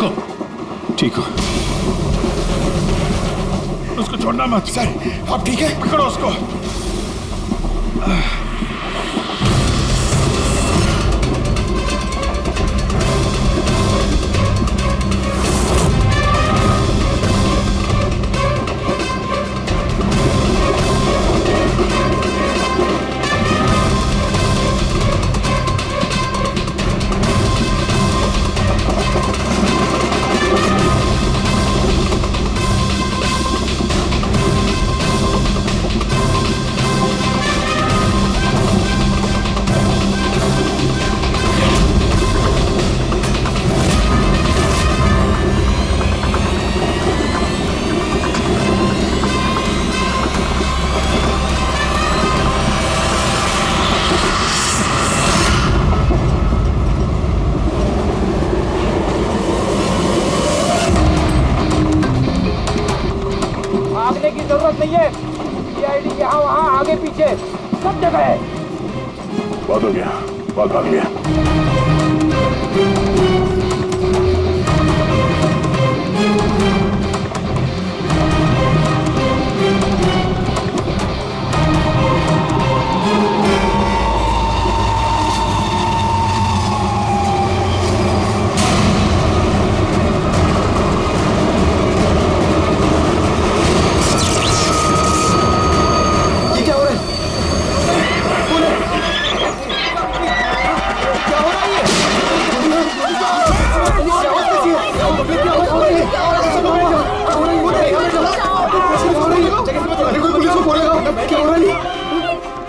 ठीक हो? ठीक हो। उसको छोड़ना मत। सर आप ठीक है? पकड़ो उसको। भागने की जरूरत नहीं है। सीआईडी यहाँ वहाँ आगे पीछे सब जगह है। बहुत हो गया, बहुत भाग लिया।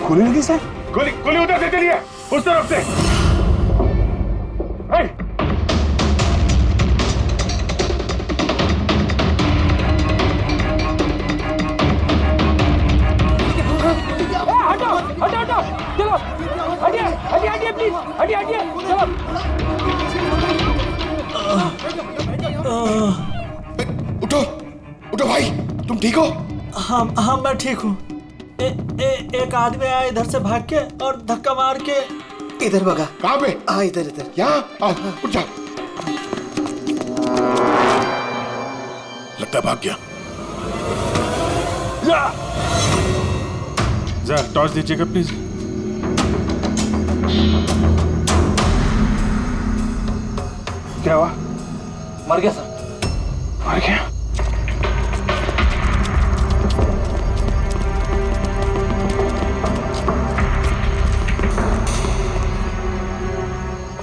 गोली लगी सर? गोली गोली उधर से चलिए, उस तरफ से। हटो हटो हटो, चलो हटिए हटिए हटिए प्लीज, हटिए हटिए चलो। उठो उठो भाई, तुम ठीक हो? हाँ मैं ठीक हूँ। एक आदमी आया इधर से भाग के और धक्का मार के इधर भगा। कहाँ पे? हाँ इधर इधर। यहाँ आओ, उठ जा। लगता है भाग गया। जरा टॉर्च दीजिएगा प्लीज। क्या हुआ? मर गया सर। मर गया?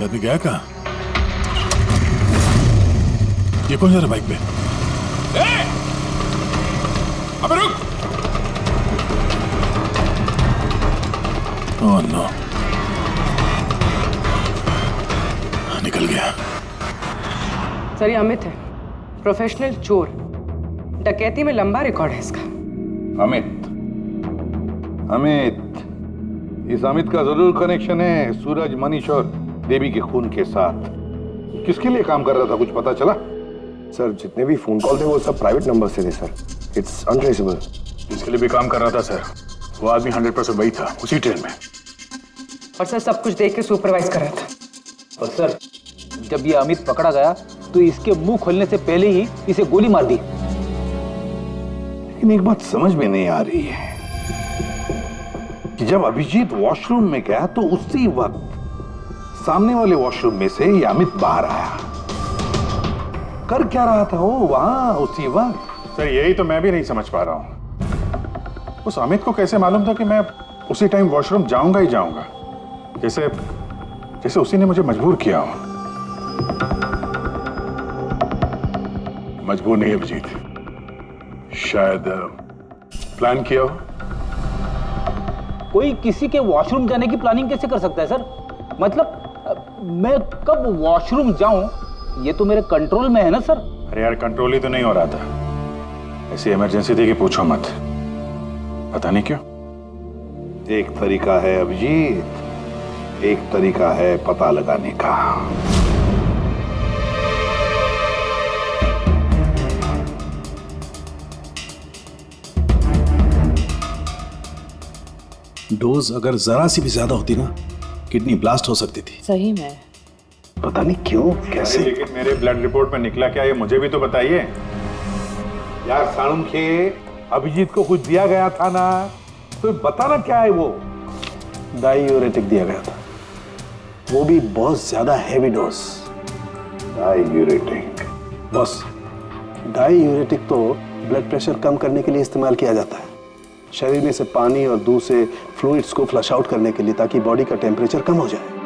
आदमी गया कहाँ? ये कौन जा रहा बाइक पे? अबे रुक! ओह नो, निकल गया। सर ये अमित है, प्रोफेशनल चोर। डकैती में लंबा रिकॉर्ड है इसका। अमित, इस अमित का जरूर कनेक्शन है सूरज, मनीष और देवी के खून के साथ। किसके लिए काम कर रहा था, कुछ पता चला? सर जितने भी फोन कॉल थे वो सब प्राइवेट नंबर से थे सर। It's untraceable. जिसके लिए भी काम कर रहा था सर, वो आदमी 100% वही था, उसी ट्रेन में। और सर सब कुछ देख के सुपरवाइज कर रहा था। और सर जब ये अमित पकड़ा गया तो इसके मुंह खोलने से पहले ही इसे गोली मार दी। लेकिन एक बात समझ में नहीं आ रही है कि जब अभिजीत वॉशरूम में गया तो उसी वक्त सामने वाले वॉशरूम में से ये अमित बाहर आया। कर क्या रहा था वो वहां उसी वक्त? सर यही तो मैं भी नहीं समझ पा रहा हूं। उस अमित को कैसे मालूम था कि मैं उसी टाइम वॉशरूम जाऊंगा ही जाऊंगा, जैसे उसी ने मुझे मजबूर किया हो। मजबूर नहीं अभिजीत, शायद प्लान किया हो। कोई किसी के वॉशरूम जाने की प्लानिंग कैसे कर सकता है सर? मतलब मैं कब वॉशरूम जाऊं ये तो मेरे कंट्रोल में है ना सर। अरे यार कंट्रोल ही तो नहीं हो रहा था। ऐसी इमरजेंसी थी कि पूछो मत। पता नहीं क्यों। एक तरीका है अभिजीत, एक तरीका है पता लगाने का। डोज अगर जरा सी भी ज्यादा होती ना, किडनी ब्लास्ट हो सकती थी। सही में पता नहीं क्यों कैसे। लेकिन मेरे ब्लड रिपोर्ट में निकला क्या, ये मुझे भी तो बताइए। यार साणुखे, अभिजीत को कुछ दिया गया था ना, तो बताना क्या है वो। डायूरेटिक दिया गया था, वो भी बहुत ज्यादा heavy dose. Diuretic? Boss, diuretic तो ब्लड प्रेशर कम करने के लिए इस्तेमाल किया जाता है, शरीर में से पानी और दूध से फ्लूइड्स को फ्लश आउट करने के लिए, ताकि बॉडी का टेम्परेचर कम हो जाए।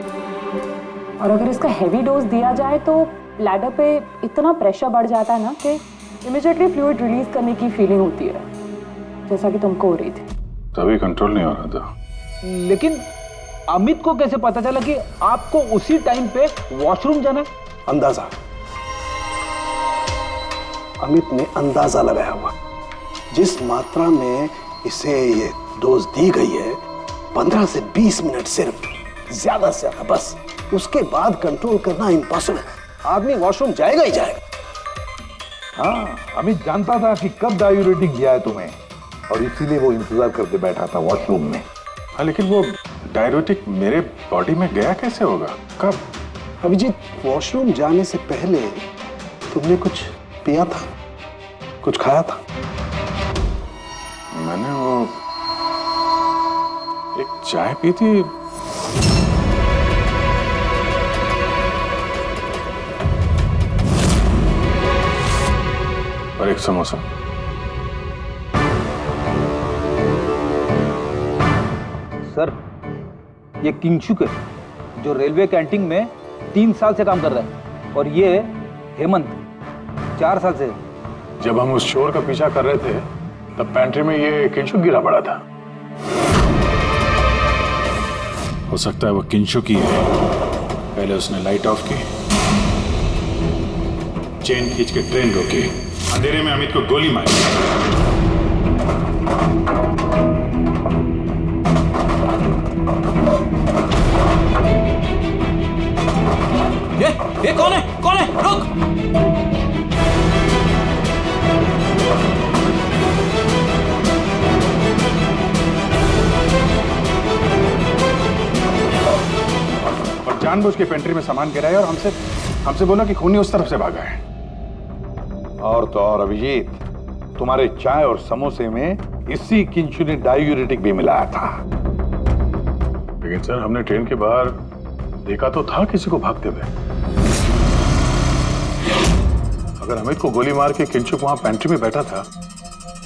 और अगर इसका हैवी डोज दिया जाए तो ब्लैडर पे इतना प्रेशर बढ़ जाता है ना कि इमीडिएटली फ्लूइड रिलीज करने की फीलिंग होती है, जैसा कि तुमको हो रही थी। तभी कंट्रोल नहीं हो रहा था। लेकिन अमित को कैसे पता चला कि आपको उसी टाइम पे वॉशरूम जाना है? अंदाजा, अमित ने अंदाजा लगाया हुआ। जिस मात्रा में इसे ये डोज दी गई है, 15 से 20 मिनट सिर्फ, ज्यादा से ज्यादा, बस उसके बाद कंट्रोल करना इम्पॉसिबल। आदमी वॉशरूम जाएगा ही जाएगा। हाँ, अमित जानता था कि कब डायूरेटिक दिया है तुम्हें, और इसीलिए वो इंतजार करके बैठा था वॉशरूम में। हाँ, लेकिन वो डायूरेटिक मेरे बॉडी में गया कैसे होगा, कब? अभिजीत, वॉशरूम जाने से पहले तुमने कुछ पिया था, कुछ खाया था? मैंने वो एक चाय पी थी। और एक समोसा। सर, ये किंचुक है, जो रेलवे कैंटीन में 3 साल से काम कर रहा है, और ये हेमंत 4 साल से। जब हम उस चोर का पीछा कर रहे थे, तब पैंट्री में ये किंचुक गिरा पड़ा था। हो सकता है वो किंचुक ही है। पहले उसने लाइट ऑफ की, चेन खींच के ट्रेन रोकी, अंधेरे में अमित को गोली मारी। ये कौन है? कौन है? रुक! और जानबूझ के पेंट्री में सामान गिराया और हमसे बोला कि खूनी उस तरफ से भागा है। और तो और अभिजीत, तुम्हारे चाय और समोसे में इसी किंचु ने डायूरेटिक भी मिलाया था। लेकिन सर, हमने ट्रेन के बाहर देखा तो था किसी को भागते हुए। अगर अमित को गोली मार के किंचुक वहां पेंट्री में बैठा था,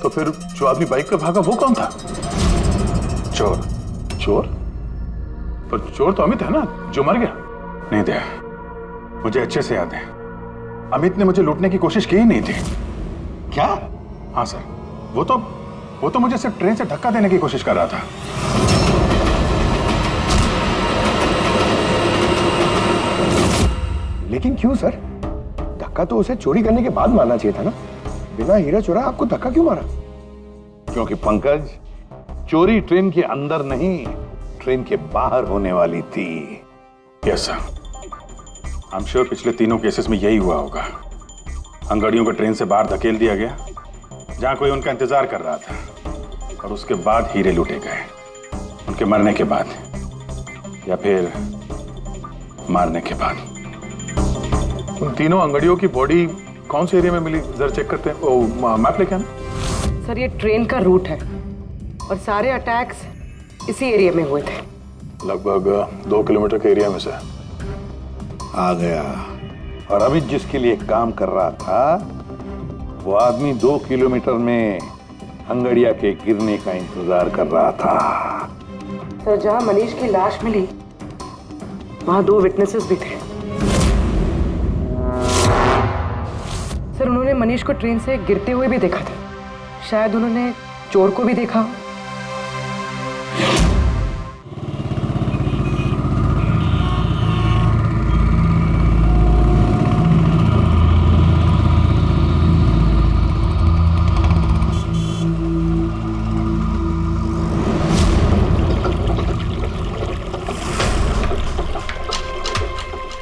तो फिर जो आदमी बाइक पे भागा वो कौन था? चोर। चोर? पर चोर तो अमित है ना, जो मर गया। नहीं दया, मुझे अच्छे से याद है, अमित ने मुझे लूटने की कोशिश की ही नहीं थी। क्या? हाँ सर, वो तो मुझे सिर्फ ट्रेन से धक्का देने की कोशिश कर रहा था। लेकिन क्यों सर? धक्का तो उसे चोरी करने के बाद मारना चाहिए था ना। बिना हीरा चोरा आपको धक्का क्यों मारा? क्योंकि पंकज, चोरी ट्रेन के अंदर नहीं, ट्रेन के बाहर होने वाली थी। Yes sir, I am sure पिछले तीनों केसेस में यही हुआ होगा। अंगड़ियों को ट्रेन से बाहर धकेल दिया गया, जहां कोई उनका इंतजार कर रहा था, और उसके बाद हीरे लूटे गए, उनके मरने के बाद, या फिर मारने के बाद। उन तीनों अंगड़ियों की बॉडी कौन से एरिया में मिली, जरा चेक करते हैं। ओ, मैप लेके आना। सर, ये ट्रेन का रूट है और सारे अटैक्स इसी एरिया में हुए थे। लगभग 2 किलोमीटर के एरिया में से आ गया। और अभी जिसके लिए काम कर रहा था, वो आदमी 2 किलोमीटर में अंगड़िया के गिरने का इंतजार कर रहा था। सर, जहां मनीष की लाश मिली, वहां 2 विटनेसेस भी थे। सर, उन्होंने मनीष को ट्रेन से गिरते हुए भी देखा था। शायद उन्होंने चोर को भी देखा।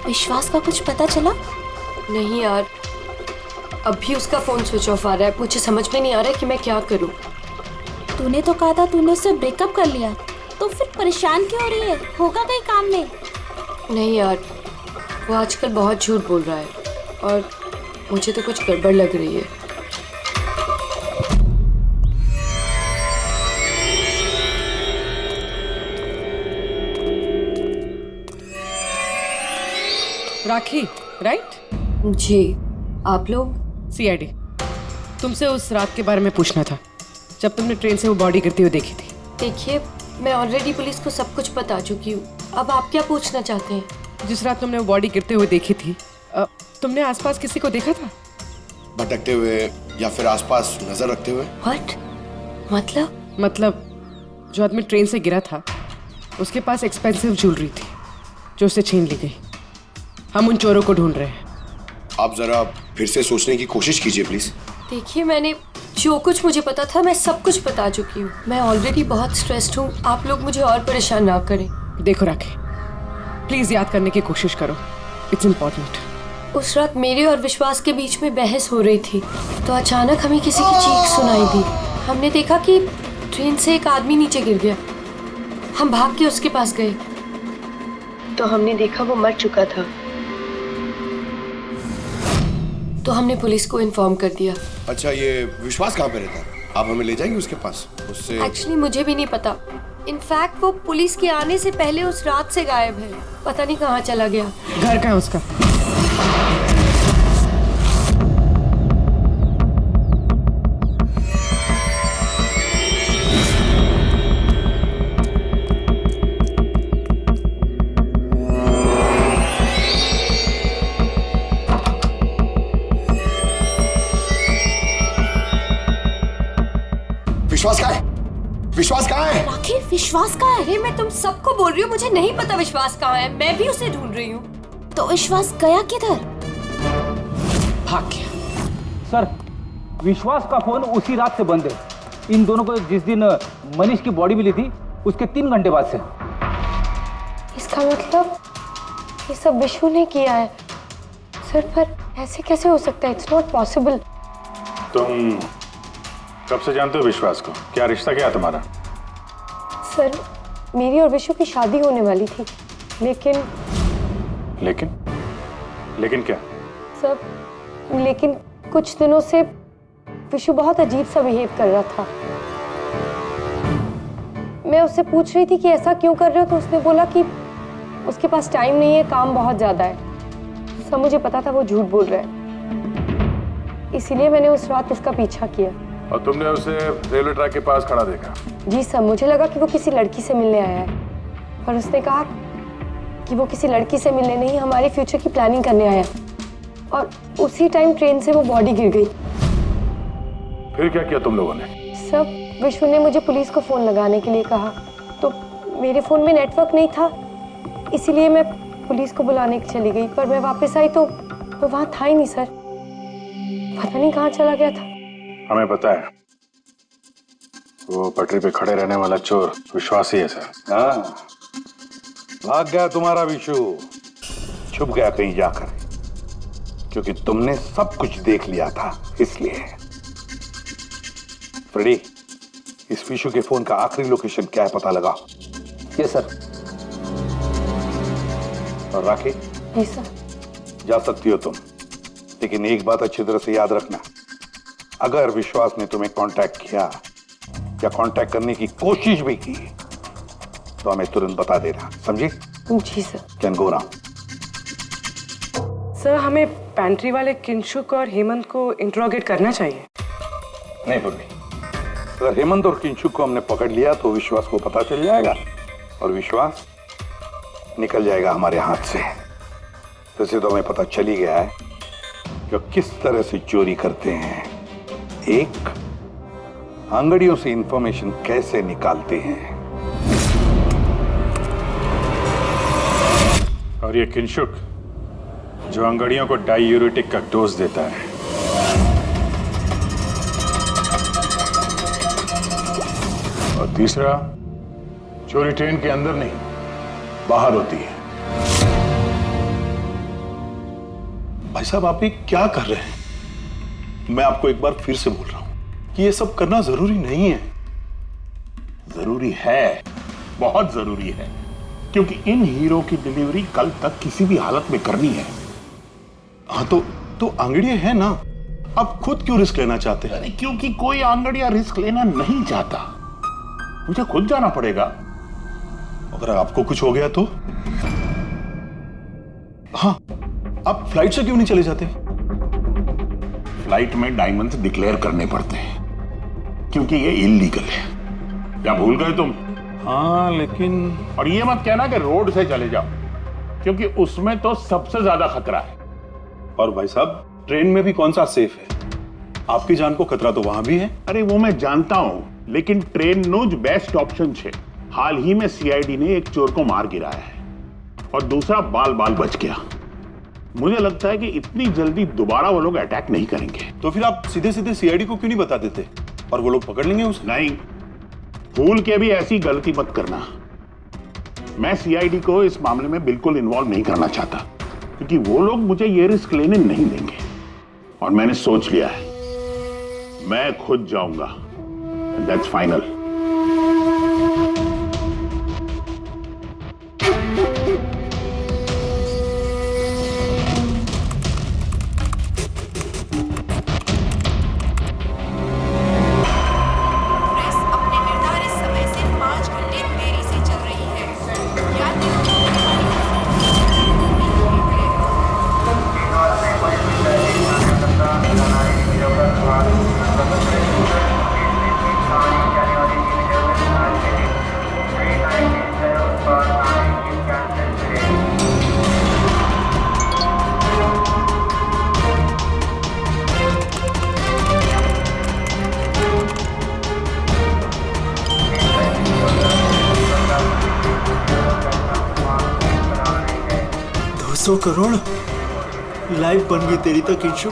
विश्वास का कुछ पता चला? नहीं यार, अभी उसका फोन स्विच ऑफ आ रहा है। मुझे समझ में नहीं आ रहा है कि मैं क्या करूं। तूने तो कहा था तूने उससे ब्रेकअप कर लिया, तो फिर परेशान क्यों हो रही है? होगा कहीं काम में? नहीं यार, वो आजकल बहुत झूठ बोल रहा है और मुझे तो कुछ गड़बड़ लग रही है। राखी, राइट? जी, आप लोग? सीआईडी। तुमसे उस रात के बारे में पूछना था जब तुमने ट्रेन से वो बॉडी गिरती हुई देखी थी। देखिए, मैं ऑलरेडी पुलिस को सब कुछ बता चुकी हूँ। अब आप क्या पूछना चाहते हैं? जिस रात तुमने वो बॉडी गिरते हुए देखी थी, तुमने आसपास किसी को देखा था? भटकते हुए या फिर आसपास नजर रखते हुए? व्हाट? मतलब जो आदमी ट्रेन से गिरा था उसके पास एक्सपेंसिव ज्वेलरी थी जो उसे छीन ली गई। हम उन चोरों को ढूंढ रहे हैं। आप जरा फिर से सोचने की कोशिश कीजिए प्लीज। देखिए, मैंने जो कुछ मुझे पता था मैं सब कुछ बता चुकी हूँ। मैं ऑलरेडी बहुत स्ट्रेस्ड हूँ। आप लोग मुझे और परेशान ना करें। देखो राखी, प्लीज याद करने की कोशिश करो। It's important. उस रात मेरे और विश्वास के बीच में बहस हो रही थी तो अचानक हमें किसी की चीख सुनाई दी। हमने देखा कि ट्रेन से एक आदमी नीचे गिर गया। हम भाग के उसके पास गए तो हमने देखा वो मर चुका था। तो हमने पुलिस को इन्फॉर्म कर दिया। अच्छा, ये विश्वास कहाँ पे रहता है? आप हमें ले जाएंगे उसके पास? उससे एक्चुअली मुझे भी नहीं पता। इनफैक्ट वो पुलिस के आने से पहले उस रात से गायब है। पता नहीं कहाँ चला गया। घर कहाँ है उसका? विश्वास कहाँ है? विश्वास कहाँ है? राखी, विश्वास कहाँ है? मैं तुम सबको बोल रही हूँ, मुझे नहीं पता विश्वास कहाँ है। मैं भी उसे ढूंढ रही हूँ। तो विश्वास गया किधर? भाग गया। सर, विश्वास का फोन उसी रात से बंद है। इन दोनों को जिस दिन मनीष की बॉडी मिली थी उसके 3 घंटे बाद से। इसका मतलब ये सब विशु ने किया है। सर, पर ऐसे कैसे हो सकता है? It's not possible. तुम कब से जानते हो विश्वास को? क्या रिश्ता क्या है तुम्हारा? सर, मेरी और विशु की शादी होने वाली थी, लेकिन क्या? सर, लेकिन कुछ दिनों से विशु बहुत अजीब सा बिहेव कर रहा था। मैं उससे पूछ रही थी कि ऐसा क्यों कर रहे हो, तो उसने बोला कि उसके पास टाइम नहीं है, काम बहुत ज्यादा है। सब मुझे पता था वो झूठ बोल रहा है, इसीलिए मैंने उस रात उसका पीछा किया। और तुमने उसे रेलवे ट्रैक के पास खड़ा देखा? जी सर, मुझे लगा कि वो किसी लड़की से मिलने आया है, पर उसने कहा कि वो किसी लड़की से मिलने नहीं, हमारे फ्यूचर की प्लानिंग करने आया। और उसी टाइम ट्रेन से वो बॉडी गिर गई। फिर क्या किया तुम लोगों ने? सब विश्व ने मुझे पुलिस को फोन लगाने के लिए कहा, तो मेरे फोन में नेटवर्क नहीं था, इसीलिए मैं पुलिस को बुलाने चली गई। पर मैं वापस आई तो वो वहां था ही नहीं सर। पता नहीं कहाँ चला गया था। हमें पता है, वो पटरी पे खड़े रहने वाला चोर विश्वास ही है सर। हाँ, भाग गया तुम्हारा विशु, छुप गया कहीं जाकर, क्योंकि तुमने सब कुछ देख लिया था इसलिए। फ्रेडी, इस विशु के फोन का आखिरी लोकेशन क्या है पता लगा? Yes sir. और राखी? जी सर। जा सकती हो तुम, लेकिन एक बात अच्छी तरह से याद रखना, अगर विश्वास ने तुम्हें कांटेक्ट किया या कांटेक्ट करने की कोशिश भी की तो हमें तुरंत बता देना, समझी? जी sir. Can go now. Sir, हमें पैंट्री वाले किंशुक और हेमंत को इंट्रोगेट करना चाहिए। नहीं पूर्वी, अगर हेमंत और किंशुक को हमने पकड़ लिया तो विश्वास को पता चल जाएगा और विश्वास निकल जाएगा हमारे हाथ से। वैसे तो हमें पता चल ही गया है कि किस तरह से चोरी करते हैं, एक अंगड़ियों से इंफॉर्मेशन कैसे निकालते हैं। और ये किंशुक जो अंगड़ियों को डायूरेटिक का डोज देता है। और तीसरा, चोरी ट्रेन के अंदर नहीं बाहर होती है। भाई साहब, आप ये क्या कर रहे हैं? मैं आपको एक बार फिर से बोल रहा हूं कि ये सब करना जरूरी नहीं है। जरूरी है, बहुत जरूरी है। क्योंकि इन हीरो की डिलीवरी कल तक किसी भी हालत में करनी है। हाँ तो आंगड़िया है ना, आप खुद क्यों रिस्क लेना चाहते हैं? अरे क्योंकि कोई आंगड़िया रिस्क लेना नहीं चाहता, मुझे खुद जाना पड़ेगा। अगर आपको कुछ हो गया तो? हाँ, आप फ्लाइट से क्यों नहीं चले जाते? फ्लाइट में डायमंड्स डिक्लेयर करने पड़ते हैं क्योंकि ये इलीगल है। क्या भूल गए तुम? हाँ लेकिन, और ये मत कहना कि रोड से चले जाओ, क्योंकि उसमें तो सबसे ज्यादा खतरा है। और भाई साहब, ट्रेन में भी कौन सा सेफ है? आपकी जान को खतरा तो वहां भी है। अरे वो मैं जानता हूं, लेकिन ट्रेन नो ज बेस्ट ऑप्शन है। हाल ही में सीआईडी ने एक चोर को मार गिराया है और दूसरा बाल बाल बच गया। मुझे लगता है कि इतनी जल्दी दोबारा वो लोग अटैक नहीं करेंगे। तो फिर आप सीधे सीधे सीआईडी को क्यों नहीं बता देते और वो लोग पकड़ लेंगे उसे? नहीं, भूल के भी ऐसी गलती मत करना। मैं सीआईडी को इस मामले में बिल्कुल इन्वॉल्व नहीं करना चाहता, क्योंकि वो लोग मुझे ये रिस्क लेने नहीं देंगे। और मैंने सोच लिया है, मैं खुद जाऊंगा। That's final. करोड़ लाइफ बन गई तेरी तो किंशु।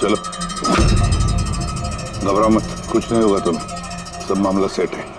चलो, घबराओ मत, कुछ नहीं होगा तुम्हें, सब मामला सेट है।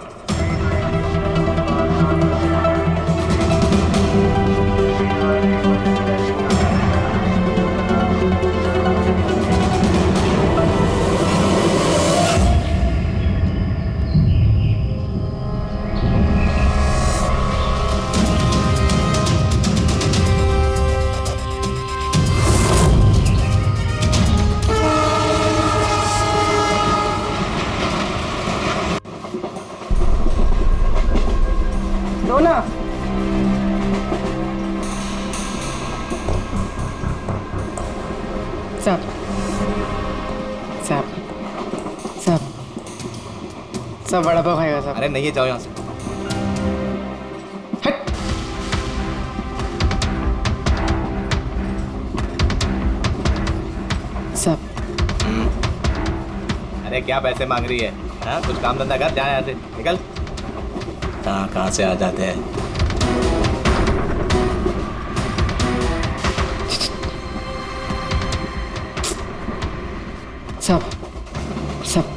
सब वड़ा पाव खाएगा साहब। अरे नहीं, जाओ यहाँ से। सब अरे क्या पैसे मांग रही है? हाँ, कुछ काम धंधा कर, जा यहाँ से, निकल। कहाँ से आ जाते हैं। सब सब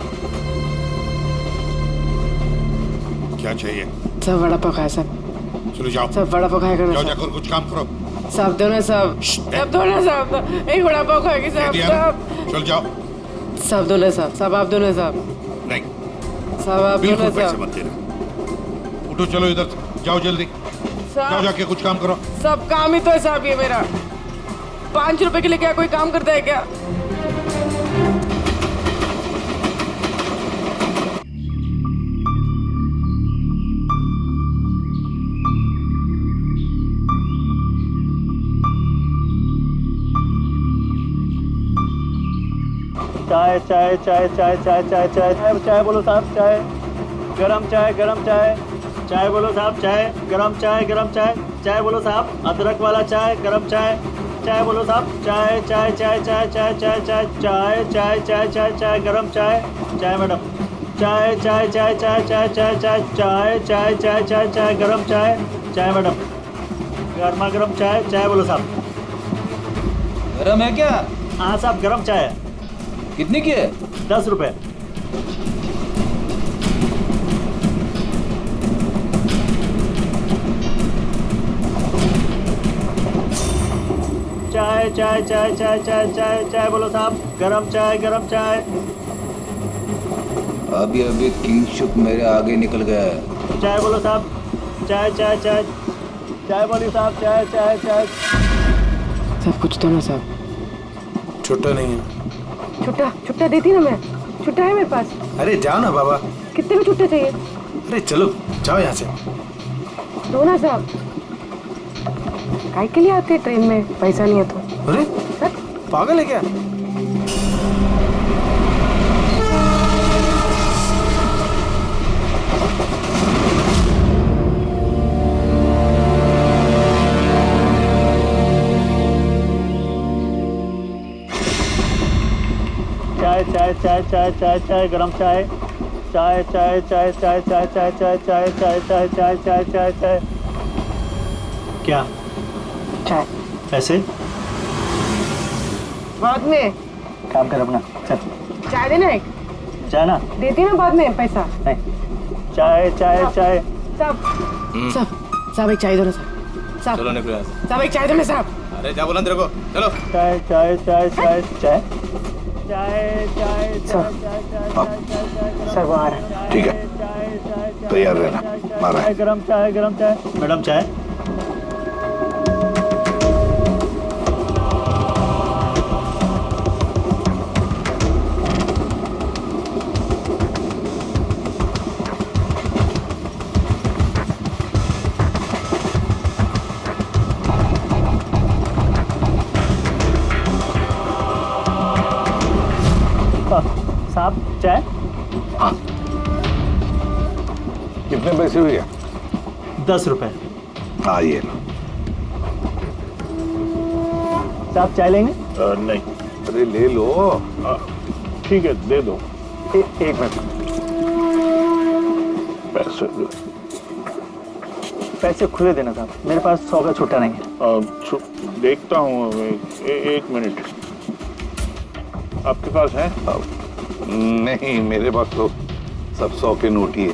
क्या चाहिए? सब वड़ा पाव खाया सब। चलो जाओ, सब वड़ा पाव खाएगा ना। जाओ जाकर कुछ काम करो। साहब दो ना साहब, अब दो ना साहब, एक वड़ा पाव खाएगी साहब। चल जाओ। साहब दो ना साहब, साहब आप दो ना साहब। नहीं साहब आप दो ना पैसे मत देना। उठो चलो इधर से, जाओ जल्दी, जाओ जाके कुछ काम करो। सब काम ही तो है साहब ये मेरा। 5 रुपए के लिए क्या कोई काम करता है क्या? चाय चाय चाय चाय चाय चाय चाय चाय चाय बोलो साहब चाय गरम चाय चाय बोलो साहब चाय गरम चाय चाय बोलो साहब अदरक वाला चाय गरम चाय बोलो साहब चाय चाय चाय चाय चाय चाय चाय चाय चाय चाय चाय चाय गरम चाय मैडम चाय चाय चाय चाय चाय चाय चाय चाय चाय चाय चाय चाय गरम चाय मैडम गर्मा गर्म चाय बोलो साहब गरम है क्या? हाँ साहब गरम चाय है। कितनी की है? 10 रुपए। चाय चाय चाय चाय चाय चाय चाय बोलो साहब गरम चाय अभी किंगशुक मेरे आगे निकल गया है। चाय बोलो साहब चाय बोलिए साहब चाय सब कुछ तो ना साहब। छुट्टा नहीं है। छुट्टा देती ना मैं। छुट्टा है मेरे पास। अरे जाओ ना बाबा। कितने में छुट्टा चाहिए? अरे चलो जाओ यहाँ से। दो ना साहब। काय के लिए आते ट्रेन में पैसा नहीं है तो? अरे पागल है क्या? चाय गरम चाय क्या चाय पैसे बाद में काम कर अपना चल चाय देना एक चाय ना देती ना बाद में पैसा नहीं चाय सब साहब एक चाय दो ना साहब। चलो निकलो यहाँ से। साहब एक चाय दो ना साहब। अरे क्या बोला तेरे को? चलो। सर वो आ रहा है। ठीक है तैयार रहना। मारा है। गरम चाय मैडम चाय साहब चाय। हाँ कितने पैसे हुए? 10 रुपए। हाँ ये लो। साहब चाय लेंगे? नहीं। अरे ले लो। ठीक है दे दो। एक मिनट पैसे खुले देना साहब मेरे पास 100 का छुट्टा नहीं है। देखता हूँ एक मिनट। आपके पास है? नहीं मेरे पास तो सब 100 के नोट ही है।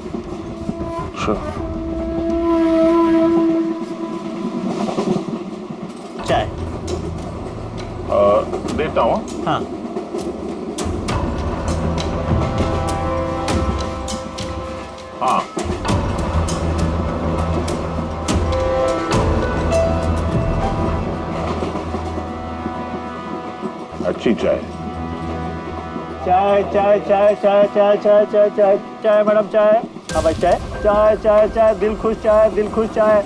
चाय देता हूँ। हाँ हाँ अच्छी चाय। चाय मैडम चाय। हाँ भाई चाय दिल खुश चाय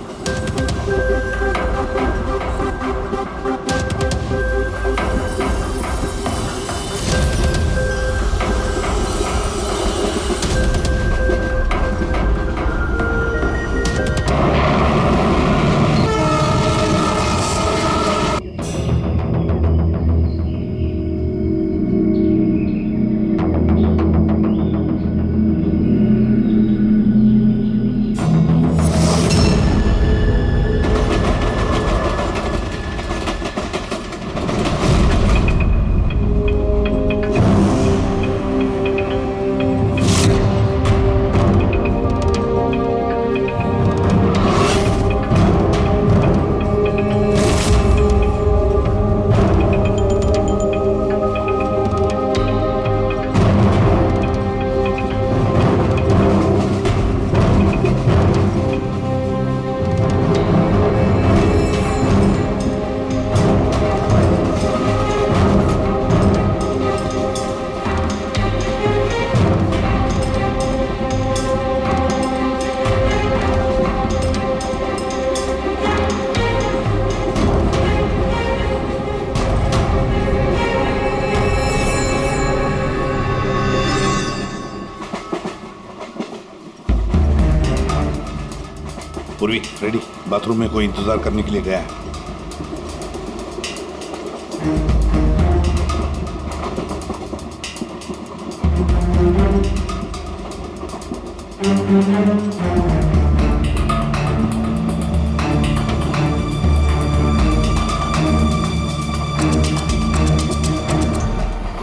पूर्वी रेडी, बाथरूम में कोई इंतजार करने के लिए गया है।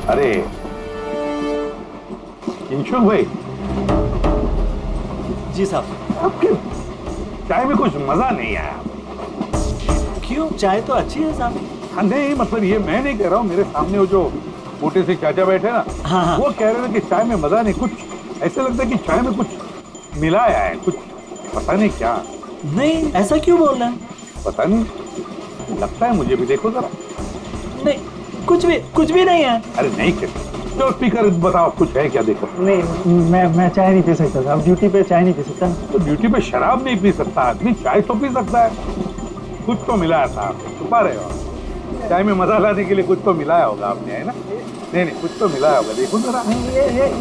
अरे किंशुक भाई। जी साहब। आपके चाय में कुछ मजा नहीं आया। क्यों? चाय तो अच्छी है साहब। हाँ नहीं, मतलब ये मैं नहीं कह रहा हूँ, मेरे सामने वो जो मोटे से चाचा बैठे ना, हाँ। वो कह रहे थे कि चाय में मजा नहीं, कुछ ऐसे लगता है कि चाय में कुछ मिलाया है, कुछ पता नहीं क्या। नहीं, ऐसा क्यों बोल रहे हैं? पता नहीं, लगता है मुझे भी। देखो जरा। नहीं, कुछ भी नहीं है। अरे नहीं कहते तो स्पीकर बताओ, कुछ है क्या? देखो। नहीं, मैं चाय नहीं पी सकता साहब, ड्यूटी पे चाय नहीं पी सकता। तो ड्यूटी पे शराब नहीं पी सकता आदमी, चाय तो पी सकता है। कुछ तो मिलाया था आपने, छुपा रहे हो। चाय में मजा लाने के लिए कुछ तो मिलाया होगा आपने, है ना? नहीं, कुछ तो मिलाया होगा, देखो जरा।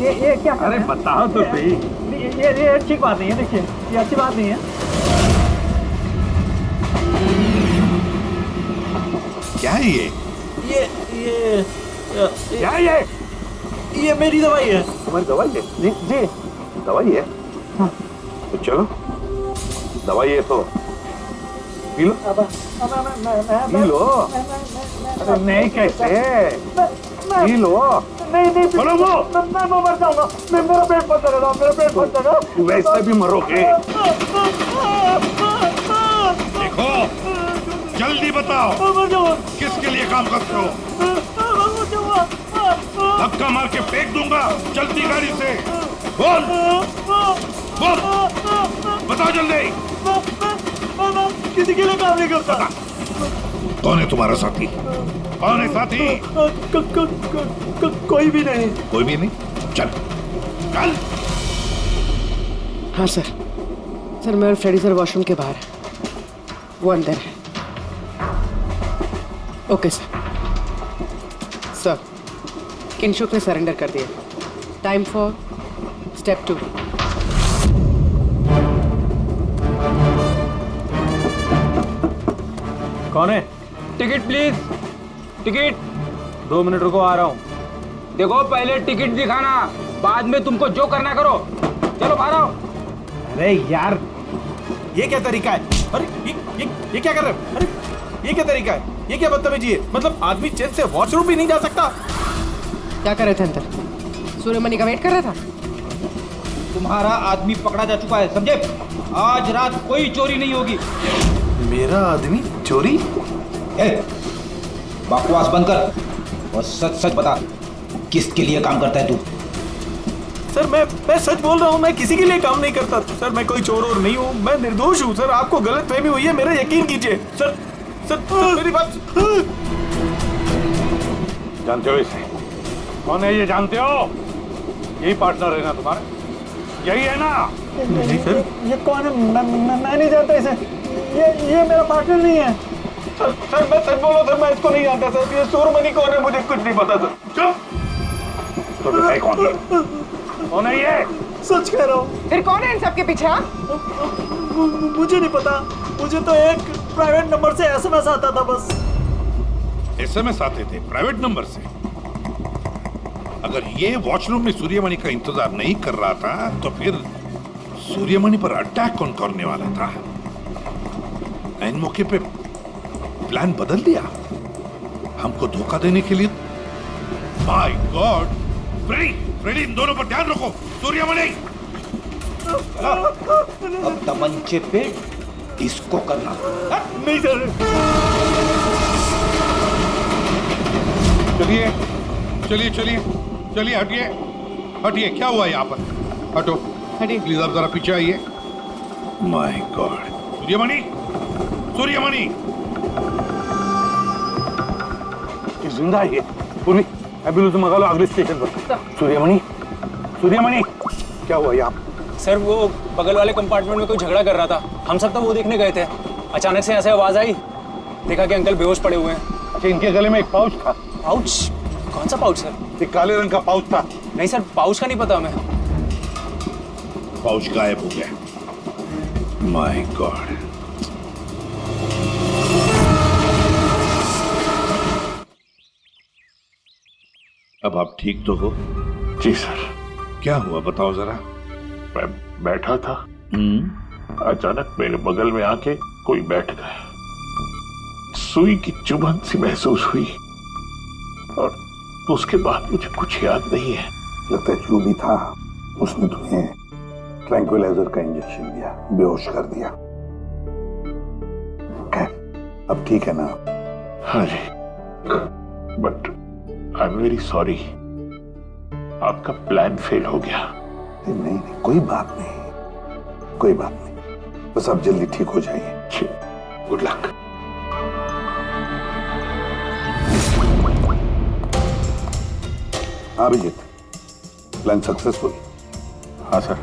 ये क्या? अरे बताओ तो सही। ये अच्छी बात नहीं है, देखिए, ये अच्छी बात नहीं है। क्या है ये? क्या है ये मेरी दवाई है। तुम्हारी दवाई है? जी। दवाई है? हाँ। तो चलो, दवाई है तो पी लो। P low. अरे नहीं, कैसे पी लो? नहीं बोलो वो। मैं मर जाऊंगा, मेरा पेट बंद करेगा, मेरा पेट बंद करेगा। वैसे भी मरोगे। देखो, जल्दी बताओ, किसके लिए काम करते हो? धक्का मार के फेंक दूंगा, जल्दी गाड़ी से बोल। बताओ जल्दी। किसी के लिए काम नहीं करता। कौन है तुम्हारा साथी? कौन है साथी? कोई भी नहीं। कोई भी नहीं? चल। हाँ सर, मैं और फ्रेडी सर वॉशरूम के बाहर है, वो अंदर है। Okay sir. किंशुक ने सरेंडर कर दिया। Time for step 2। कौन है? Ticket please, ticket. 2 मिनट रुको, आ रहा हूँ। देखो, पहले टिकट दिखाना, बाद में तुमको जो करना करो। चलो बाहर आओ। अरे यार, ये क्या तरीका है? अरे ये क्या कर रहे हो? अरे ये क्या तरीका है? ये क्या बदतमीजी है? मतलब आदमी चेन से वॉशरूम भी नहीं जा सकता। क्या कर रहे थे अंदर? सूर्यमणि का वेट कर रहा था। तुम्हारा आदमी पकड़ा जा चुका है, समझे? आज रात कोई चोरी नहीं होगी। मेरा आदमी चोरी? बकवास बंद कर और सच सच बता, किसके लिए काम करता है तू? सर मैं सच बोल रहा हूँ, मैं किसी के लिए काम नहीं करता सर। मैं कोई चोर और नहीं हूँ, मैं निर्दोष हूँ सर। आपको गलतफहमी हुई है, मेरा यकीन कीजिए सर। मेरी बात। जानते हो इसे? कौन है ये? जानते हो? यही पार्टनर है ना तुम्हारा? यही है ना? नहीं सर, ये कौन है? मैं नहीं जानता इसे। ये मेरा पार्टनर नहीं है सर। मैं सच बोलो सर, मैं इसको नहीं जानता सर। ये सूर्यमणि कौन है मुझे कुछ नहीं पता सर। चुप। तो बताइए कौन है ये? सच कह रहा हूँ। फिर कौन है इन सबके पीछे? मुझे नहीं पता, मुझे तो एक प्राइवेट नंबर से एसएमएस आता था बस। एसएमएस आते थे प्राइवेट नंबर से? अगर ये वॉशरूम में सूर्यमणि का इंतजार नहीं कर रहा था तो फिर सूर्यमणि पर अटैक कौन करने वाला था? इन मौके पे प्लान बदल दिया हमको धोखा देने के लिए। My God! फ्रेडी, इन दोनों पर ध्यान रखो। सूर्यमणि, अब तमंचे पे इसको करना। नहीं सर। चलिए, हटिए। क्या हुआ यहाँ पर? हटो, प्लीज आप जरा पीछे आइए। My God! सूर्यमणि जिंदा है ये। पूर्वी, एम्बुलेंस मंगा लो अगले स्टेशन पर। सूर्यमणि, क्या हुआ यहाँ? सर, वो बगल वाले कंपार्टमेंट में कोई झगड़ा कर रहा था। हम सब तो वो देखने गए थे। अचानक से ऐसे आवाज आई, देखा कि अंकल बेहोश पड़े हुए हैं। अच्छा, इनके गले में एक पाउच था। पाउच? कौन सा पाउच सर? एक काले रंग का पाउच था। नहीं सर, पाउच का नहीं पता हमें। पाउच गायब हो गया। My God. अब आप ठीक तो हो? जी सर। क्या हुआ बताओ जरा। मैं बैठा था, अचानक मेरे बगल में आके कोई बैठ गया। सुई की चुभन सी महसूस हुई और उसके बाद मुझे कुछ याद नहीं है। लगता है जो भी था उसने तुम्हें ट्रैंक्विलाइजर का इंजेक्शन दिया, बेहोश कर दिया। अब ठीक है ना? हाँ जी, but I am very sorry, आपका प्लान फेल हो गया। नहीं नहीं, कोई बात नहीं, कोई बात नहीं, बस आप जल्दी ठीक हो जाइए। Good luck. Abhijit, plan successful? हाँ सर,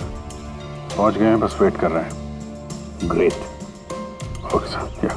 पहुंच गए हैं, बस वेट कर रहे हैं। ग्रेट। Okay sir. या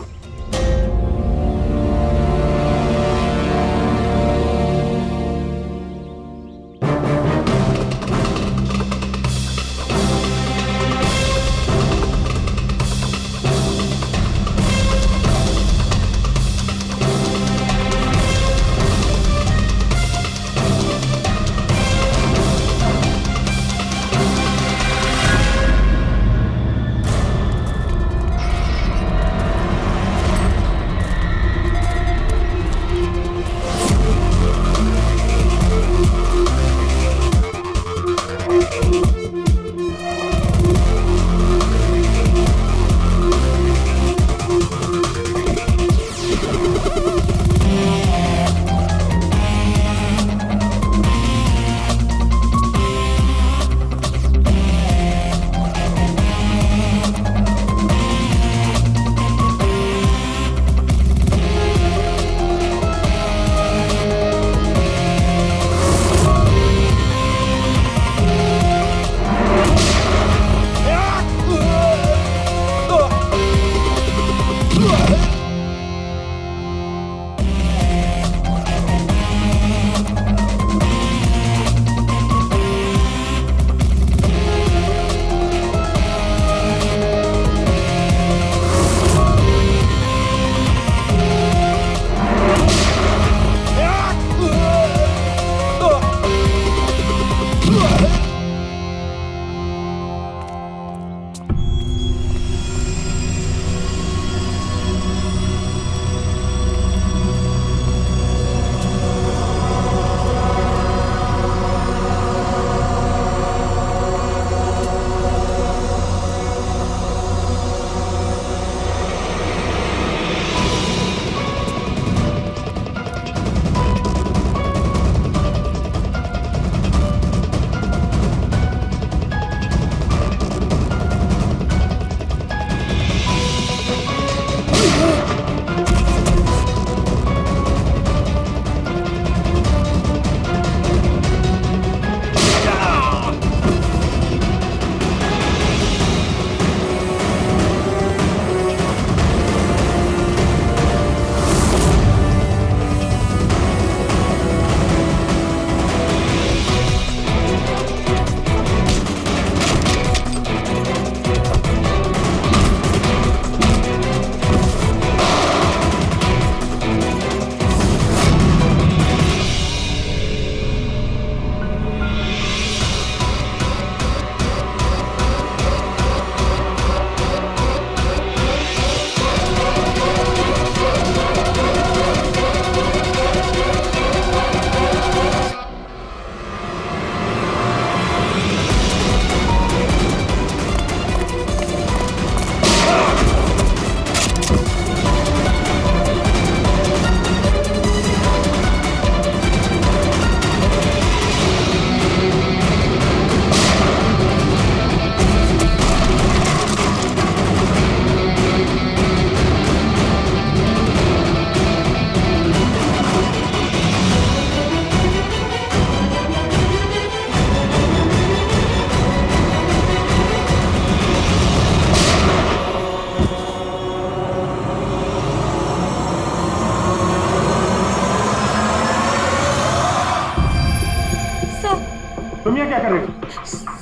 तुम ये क्या कर रहे हो?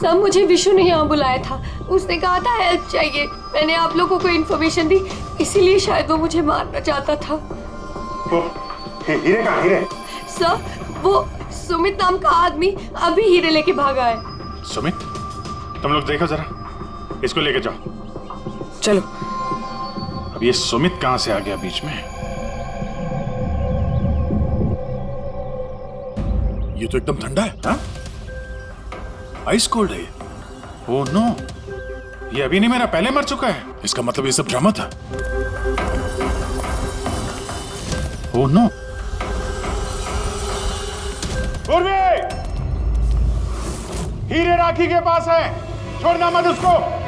सब मुझे विशु ने यहाँ बुलाया था। उसने कहा था हेल्प चाहिए। मैंने आप लोगों को इन्फॉर्मेशन दी, इसीलिए शायद वो मुझे मारना चाहता था। हीरे कहाँ? हीरे? सर, वो सुमित नाम का आदमी अभी हीरे लेके भागा है। सुमित? तुम लोग देखो जरा, इसको लेके जाओ। चलो। अब ये सुमित कहां से आ गया बीच में? ये तो एकदम ठंडा है। हाँ? आइस कोल्ड है ये। ओह नो, ये अभी नहीं मेरा पहले मर चुका है। इसका मतलब ये सब ड्रामा था। Oh no. उर्वी! हीरे राखी के पास है, छोड़ना मत उसको।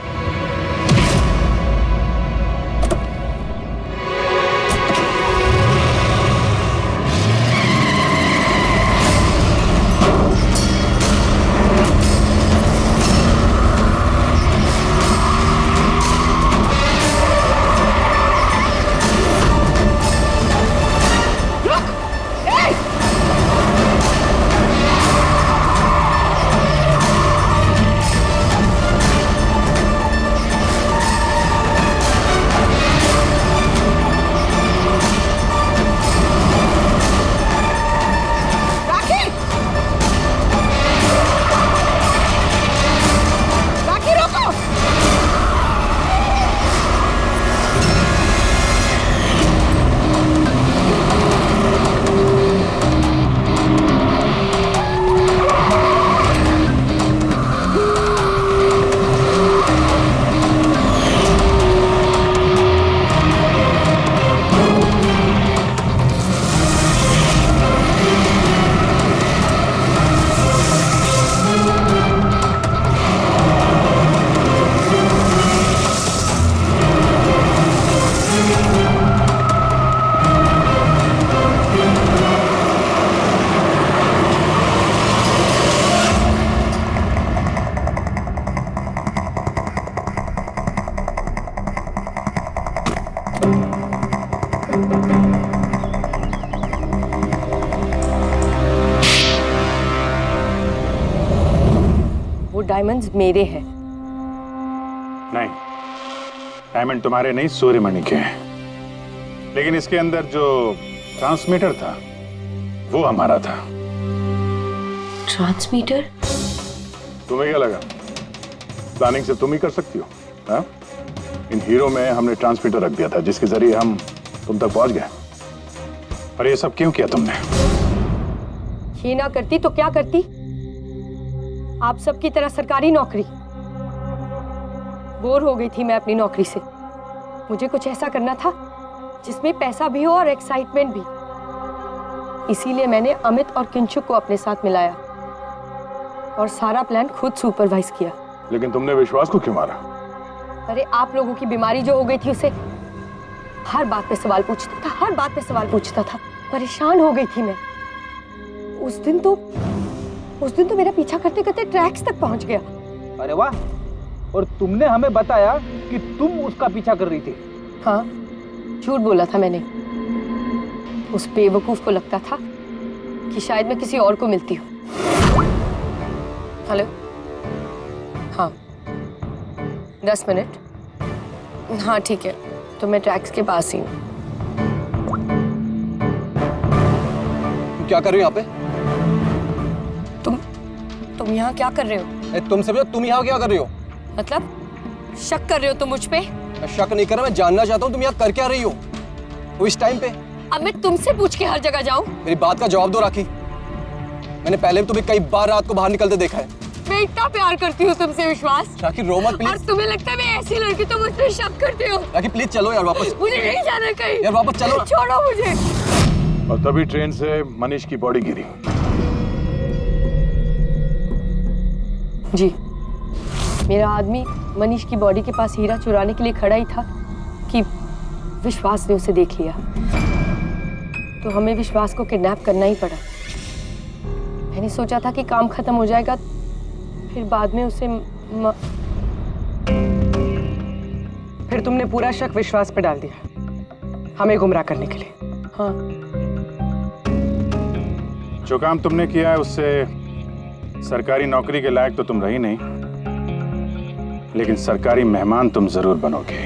डायमंड्स मेरे हैं। नहीं, डायमंड तुम्हारे नहीं, सूर्यमणि के हैं। लेकिन इसके अंदर जो ट्रांसमीटर था वो हमारा था। ट्रांसमीटर? तुम्हें क्या लगा प्लानिंग से तुम ही कर सकती हो? हाँ? इन हीरो में हमने ट्रांसमीटर रख दिया था जिसके जरिए हम तुम तक पहुंच गए। और ये सब क्यों किया तुमने? ये ना करती तो क्या करती? आप सबकी तरह सरकारी नौकरी। बोर हो गई थी मैं अपनी नौकरी से। मुझे कुछ ऐसा करना था जिसमें पैसा भी हो और एक्साइटमेंट भी। इसीलिए मैंने अमित और किंचुक को अपने साथ मिलाया और सारा प्लान खुद सुपरवाइज किया। लेकिन तुमने विश्वास को क्यों मारा? अरे आप लोगों की बीमारी जो हो गई थी, उसे हर बात पे सवाल पूछता था, हर बात पे सवाल पूछता था। परेशान हो गई थी मैं। उस दिन तो मेरा पीछा करते करते ट्रैक्स तक पहुंच गया। अरे वाह! और तुमने हमें बताया कि तुम उसका पीछा कर रही थी। हाँ, झूठ बोला था मैंने। उस बेवकूफ को लगता था कि शायद मैं किसी और को मिलती हूँ। हेलो? हाँ, 10 मिनट। हाँ ठीक है, तो मैं ट्रैक्स के पास ही हूँ। क्या कर रही हो यहाँ पे? तुम यहाँ क्या कर रहे हो? तुम समझो, तुम यहाँ क्या कर रही हो? मतलब शक कर रहे हो तुम मुझ पे? मैं शक नहीं कर रहा, मैं जानना चाहता हूँ तुम यहाँ कर क्या रही हो वो इस टाइम पे। अब मैं तुमसे पूछ के हर जगह जाऊँ? मेरी बात का जवाब दो राखी। मैंने पहले भी तुम्हें कई बार रात को बाहर निकलते देखा है। मैं इतना प्यार करती हूँ तुमसे विश्वास। राखी रो मत प्लीज। और तुम्हें लगता है मैं ऐसी लड़की तो मुझ पे शक करते हो? राखी प्लीज चलो यार वापस। मुझे नहीं जाना कहीं यार, वापस चलो। छोड़ो मुझे। और तभी ट्रेन से मनीष की बॉडी गिरी। जी, मेरा आदमी मनीष की बॉडी के पास हीरा चुराने के लिए खड़ा ही था कि विश्वास ने उसे देख लिया। तो हमें विश्वास को किडनैप करना ही पड़ा। मैंने सोचा था कि काम खत्म हो जाएगा, फिर बाद में उसे फिर तुमने पूरा शक विश्वास पे डाल दिया, हमें गुमराह करने के लिए। हाँ, जो काम तुमने किया है उससे सरकारी नौकरी के लायक तो तुम रही नहीं, लेकिन सरकारी मेहमान तुम जरूर बनोगे।